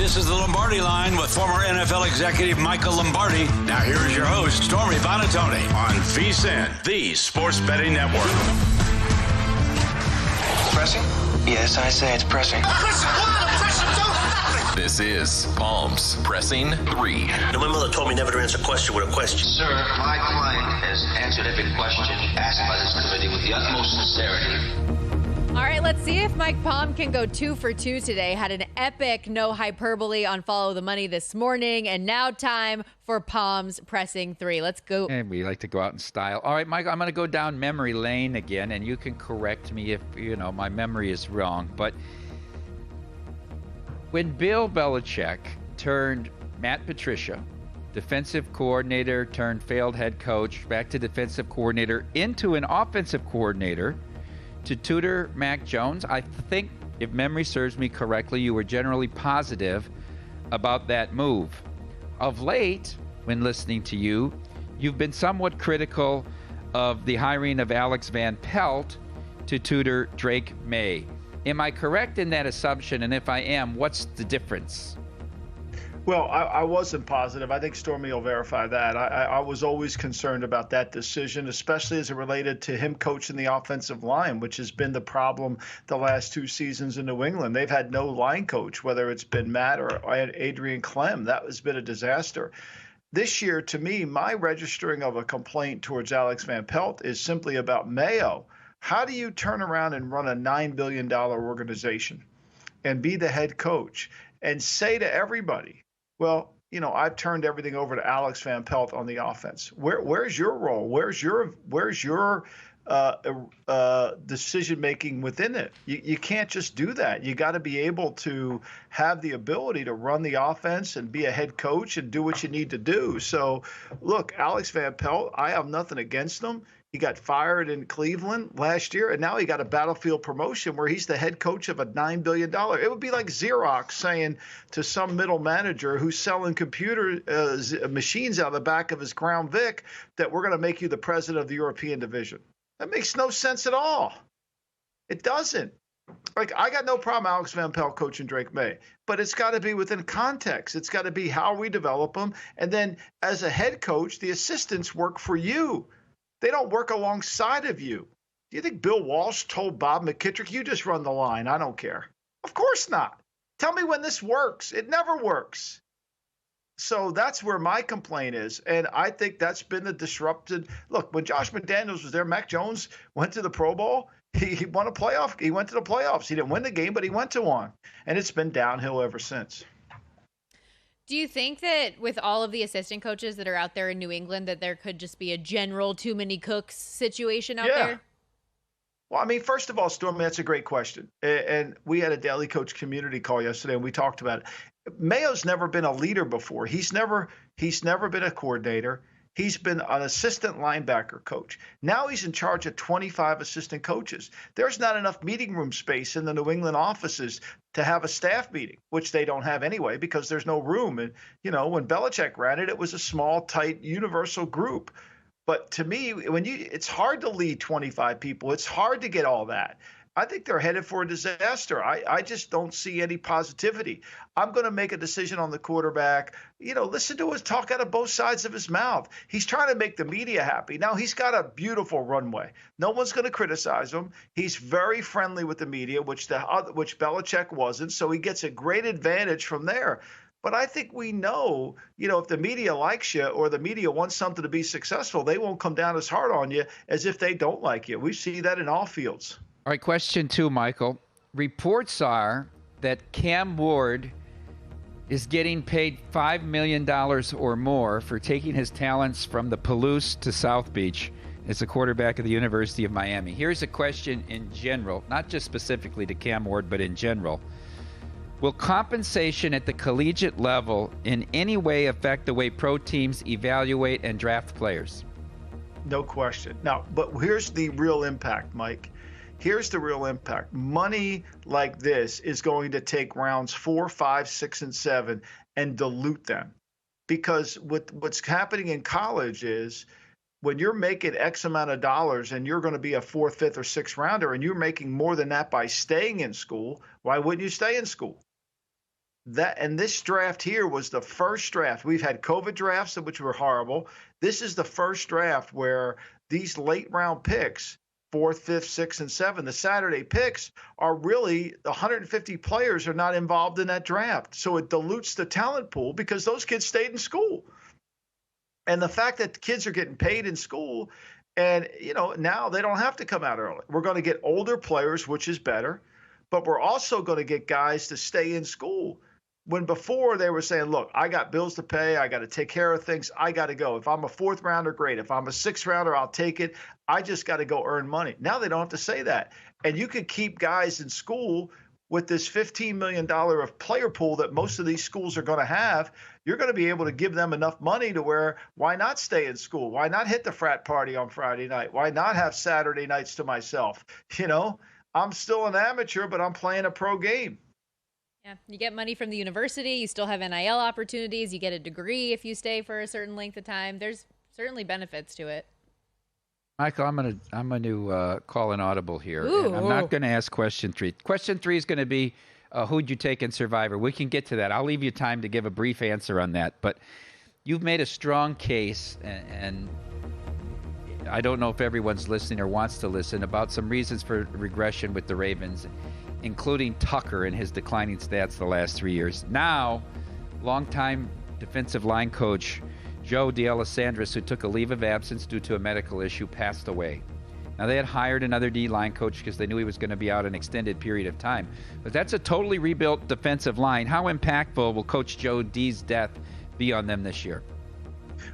This is the Lombardi Line with former NFL executive Michael Lombardi. Now here is your host, Stormy Buonantony, on VSiN, the Sports Betting Network. Pressing? Yes, I say it's pressing. This is Palms Pressing 3. Now, my mother told me never to answer a question with a question. Sir, my client has answered every question asked by this committee with the utmost sincerity. All right, let's see if Mike Palm can go 2 for 2 today. Had an epic no hyperbole on Follow the Money this morning, and now time for Palm's Pressing 3. Let's go. And we like to go out in style. All right, Mike, I'm going to go down memory lane again, and you can correct me if, my memory is wrong. But when Bill Belichick turned Matt Patricia, defensive coordinator turned failed head coach, back to defensive coordinator, into an offensive coordinator to tutor Mac Jones, I think, if memory serves me correctly, you were generally positive about that move. Of late, when listening to you, you've been somewhat critical of the hiring of Alex Van Pelt to tutor Drake May. Am I correct in that assumption? And if I am, what's the difference? Well, I wasn't positive. I think Stormy will verify that. I was always concerned about that decision, especially as it related to him coaching the offensive line, which has been the problem the last 2 seasons in New England. They've had no line coach, whether it's been Matt or Adrian Clem. That has been a disaster. This year, to me, my registering of a complaint towards Alex Van Pelt is simply about Mayo. How do you turn around and run a $9 billion organization and be the head coach and say to everybody, well, I've turned everything over to Alex Van Pelt on the offense. Where's your role? Where's your decision making within it? You can't just do that. You got to be able to have the ability to run the offense and be a head coach and do what you need to do. So, look, Alex Van Pelt, I have nothing against him. He got fired in Cleveland last year, and now he got a battlefield promotion where he's the head coach of a $9 billion. It would be like Xerox saying to some middle manager who's selling computer machines out of the back of his Crown Vic that we're going to make you the president of the European division. That makes no sense at all. It doesn't. Like, I got no problem Alex Van Pelt coaching Drake May, but it's got to be within context. It's got to be how we develop them. And then as a head coach, the assistants work for you. They don't work alongside of you. Do you think Bill Walsh told Bob McKittrick, you just run the line, I don't care? Of course not. Tell me when this works. It never works. So that's where my complaint is. And I think that's been the disrupted. Look, when Josh McDaniels was there, Mac Jones went to the Pro Bowl. He won a playoff. He went to the playoffs. He didn't win the game, but he went to one. And it's been downhill ever since. Do you think that with all of the assistant coaches that are out there in New England, that there could just be a general too many cooks situation out there? Well, I mean, first of all, Stormy, that's a great question. And we had a Daily Coach community call yesterday, and we talked about it. Mayo's never been a leader before. He's never been a coordinator. He's been an assistant linebacker coach. Now he's in charge of 25 assistant coaches. There's not enough meeting room space in the New England offices to have a staff meeting, which they don't have anyway because there's no room. And, when Belichick ran it, it was a small, tight, universal group. But to me, it's hard to lead 25 people. It's hard to get all that. I think they're headed for a disaster. I just don't see any positivity. I'm going to make a decision on the quarterback. Listen to his talk out of both sides of his mouth. He's trying to make the media happy. Now, he's got a beautiful runway. No one's going to criticize him. He's very friendly with the media, which Belichick wasn't, so he gets a great advantage from there. But I think we know, if the media likes you or the media wants something to be successful, they won't come down as hard on you as if they don't like you. We see that in all fields. All right, question 2, Michael. Reports are that Cam Ward is getting paid $5 million or more for taking his talents from the Palouse to South Beach as a quarterback of the University of Miami. Here's a question in general, not just specifically to Cam Ward, but in general. Will compensation at the collegiate level in any way affect the way pro teams evaluate and draft players? No question. Now, but here's the real impact, Mike. Here's the real impact. Money like this is going to take rounds 4, 5, 6, and 7 and dilute them. Because what's happening in college is when you're making X amount of dollars and you're going to be a 4th, 5th, or 6th rounder and you're making more than that by staying in school, why wouldn't you stay in school? And this draft here was the first draft. We've had COVID drafts, which were horrible. This is the first draft where these late round picks, 4th, 5th, 6th, and 7th, the Saturday picks are really 150 players are not involved in that draft. So it dilutes the talent pool because those kids stayed in school. And the fact that kids are getting paid in school and, now they don't have to come out early. We're going to get older players, which is better, but we're also going to get guys to stay in school. When before they were saying, look, I got bills to pay. I got to take care of things. I got to go. If I'm a 4th rounder, great. If I'm a 6th rounder, I'll take it. I just got to go earn money. Now they don't have to say that. And you could keep guys in school with this $15 million of player pool that most of these schools are going to have. You're going to be able to give them enough money to where why not stay in school? Why not hit the frat party on Friday night? Why not have Saturday nights to myself? I'm still an amateur, but I'm playing a pro game. Yeah, you get money from the university. You still have NIL opportunities. You get a degree if you stay for a certain length of time. There's certainly benefits to it. Michael, I'm gonna call an audible here. Ooh. And I'm not going to ask question 3. Question 3 is going to be who'd you take in Survivor. We can get to that. I'll leave you time to give a brief answer on that. But you've made a strong case, and I don't know if everyone's listening or wants to listen, about some reasons for regression with the Ravens, including Tucker and his declining stats the last 3 years. Now, longtime defensive line coach Joe D'Alessandris, who took a leave of absence due to a medical issue, passed away. Now, they had hired another D-line coach because they knew he was going to be out an extended period of time. But that's a totally rebuilt defensive line. How impactful will Coach Joe D's death be on them this year?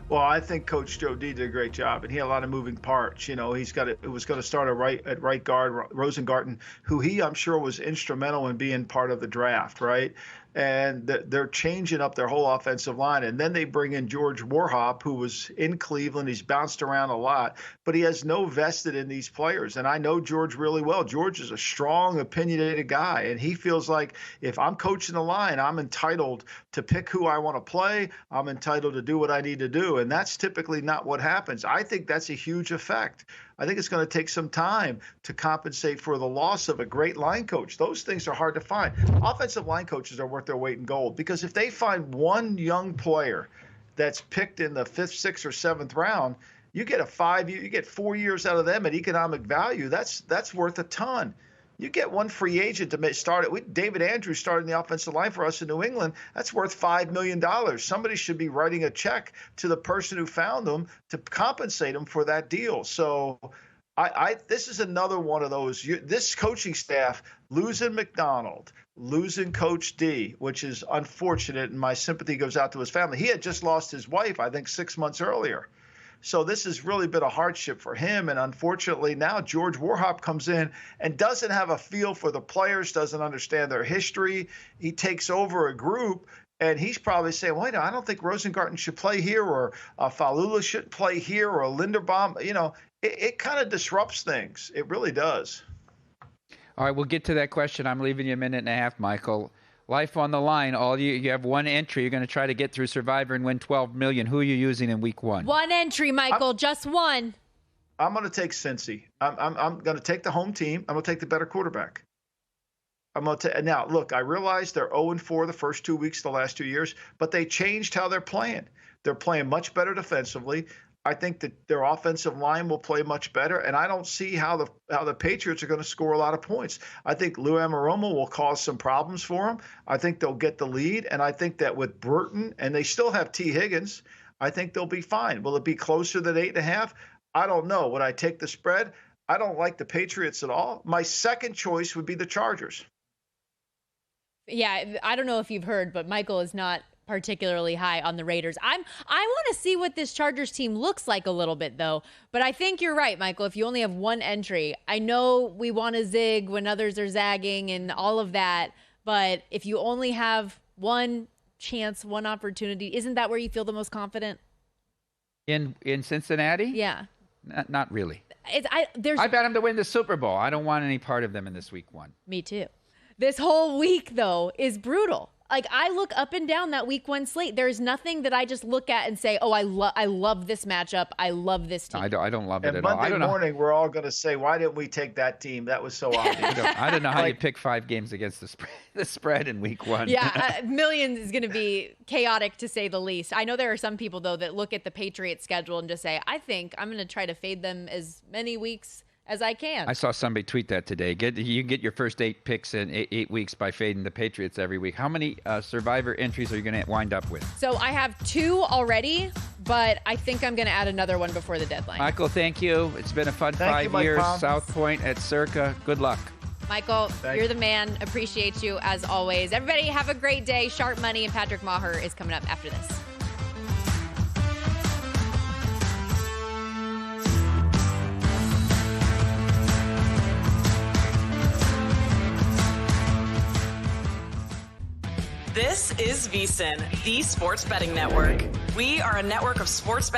Well, I think Coach Joe D did a great job, and he had a lot of moving parts. It was going to start at right guard, Rosengarten, who I'm sure was instrumental in being part of the draft, right? And they're changing up their whole offensive line. And then they bring in George Warhop, who was in Cleveland. He's bounced around a lot, but he has no vested in these players. And I know George really well. George is a strong, opinionated guy, and he feels like if I'm coaching the line, I'm entitled to pick who I want to play. I'm entitled to do what I need to do. And that's typically not what happens. I think that's a huge effect. I think it's going to take some time to compensate for the loss of a great line coach. Those things are hard to find. Offensive line coaches are worth their weight in gold because if they find one young player that's picked in the 5th, 6th, or 7th round, you get 4 years out of them at economic value. That's worth a ton. You get one free agent to start it. David Andrews started in the offensive line for us in New England. That's worth $5 million. Somebody should be writing a check to the person who found them to compensate them for that deal. So this is another one of those. This coaching staff, losing McDonald, losing Coach D, which is unfortunate, and my sympathy goes out to his family. He had just lost his wife, I think, 6 months earlier. So this has really been a hardship for him. And unfortunately, now George Warhop comes in and doesn't have a feel for the players, doesn't understand their history. He takes over a group, and he's probably saying, wait, I don't think Rosengarten should play here, or Falula should play here, or Linderbaum. It kind of disrupts things. It really does. All right, we'll get to that question. I'm leaving you a minute and a half, Michael. Life on the line. You have one entry. You're going to try to get through Survivor and win $12 million. Who are you using in week 1? One entry, Michael. Just one. I'm going to take Cincy. I'm going to take the home team. I'm going to take the better quarterback. Now, look, I realize they're 0-4 the first 2 weeks, the last 2 years, but they changed how they're playing. They're playing much better defensively. I think that their offensive line will play much better, and I don't see how the Patriots are going to score a lot of points. I think Lou Anarumo will cause some problems for them. I think they'll get the lead, and I think that with Burton, and they still have T. Higgins, I think they'll be fine. Will it be closer than 8.5? I don't know. Would I take the spread? I don't like the Patriots at all. My second choice would be the Chargers. Yeah, I don't know if you've heard, but Michael is not particularly high on the Raiders. I want to see what this Chargers team looks like a little bit, though. But I think you're right, Michael. If you only have one entry, I know we want to zig when others are zagging and all of that. But if you only have one chance, one opportunity, isn't that where you feel the most confident? In Cincinnati? Yeah. Not really. I bet them to win the Super Bowl. I don't want any part of them in this week 1. Me too. This whole week, though, is brutal. Like, I look up and down that week 1 slate. There's nothing that I just look at and say, oh, I love this matchup. I love this team. I don't love it and at all. Monday morning, we're all going to say, why didn't we take that team? That was so obvious. I don't know how you pick 5 games against the spread in week 1. Yeah, millions is going to be chaotic to say the least. I know there are some people, though, that look at the Patriots schedule and just say, I think I'm going to try to fade them as many weeks as I can. I saw somebody tweet that today. You get your first 8 picks in 8 weeks by fading the Patriots every week. How many Survivor entries are you going to wind up with? So I have 2 already, but I think I'm going to add another one before the deadline. Michael, thank you. It's been a fun 5 years. South Point at Circa. Good luck. Michael, you're the man. Appreciate you as always. Everybody have a great day. Sharp Money and Patrick Maher is coming up after this. This is VSiN, the sports betting network. We are a network of sports betting